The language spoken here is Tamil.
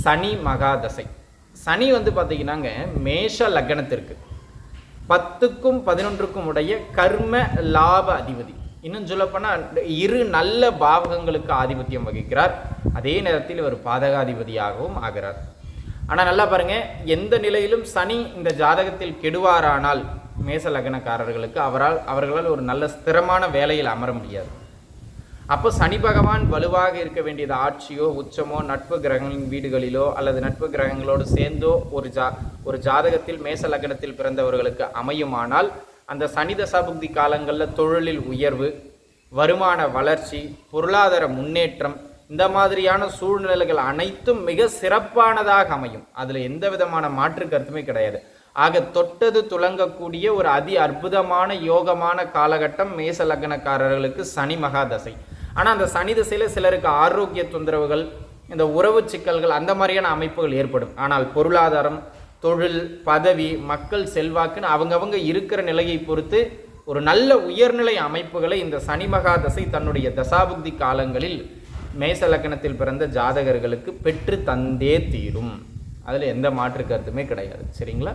சனி மகாதசை. சனி வந்து பார்த்தீங்கன்னாங்க மேஷ லக்னத்திற்கு 10க்கும் 11க்கும் உடைய கர்ம லாப அதிபதி. இன்னும் சொல்லப்போனால் 2 நல்ல பாவகங்களுக்கு ஆதிபத்தியம் வகிக்கிறார். அதே நேரத்தில் இவர் பாதகாதிபதியாகவும் ஆகிறார். ஆனால் நல்லா பாருங்க, எந்த நிலையிலும் சனி இந்த ஜாதகத்தில் கெடுவாரானால் மேச லக்னக்காரர்களுக்கு அவர்களால் ஒரு நல்ல ஸ்திரமான வேலையில் அமர முடியாது. அப்போ சனி பகவான் வலுவாக இருக்க வேண்டியது ஆட்சியோ உச்சமோ நட்பு கிரகங்களின் வீடுகளிலோ அல்லது நட்பு கிரகங்களோடு சேர்ந்தோ ஒரு ஜாதகத்தில் மேச லக்னத்தில் பிறந்தவர்களுக்கு அமையுமானால் அந்த சனி தசாபுக்தி காலங்களில் தொழிலில் உயர்வு, வருமான வளர்ச்சி, பொருளாதார முன்னேற்றம், இந்த மாதிரியான சூழ்நிலைகள் அனைத்தும் மிக சிறப்பானதாக அமையும். அதில் எந்த விதமான மாற்று கருத்துமே கிடையாது. ஆக தொட்டது துலங்கக்கூடிய ஒரு அதி அற்புதமான யோகமான காலகட்டம் மேச லக்னக்காரர்களுக்கு சனி மகாதசை. ஆனால் அந்த சனி தசையில் சிலருக்கு ஆரோக்கிய தொந்தரவுகள், இந்த உறவு சிக்கல்கள், அந்த மாதிரியான அமைப்புகள் ஏற்படும். ஆனால் பொருளாதாரம், தொழில், பதவி, மக்கள் செல்வாக்குன்னு அவங்கவங்க இருக்கிற நிலையை பொறுத்து ஒரு நல்ல உயர்நிலை அமைப்புகளை இந்த சனி மகாதசை தன்னுடைய தசாபுக்தி காலங்களில் மேச லக்னத்தில் பிறந்த ஜாதகர்களுக்கு பெற்று தந்தே தீரும். அதில் எந்த மாற்று கருத்துமே கிடையாது. சரிங்களா?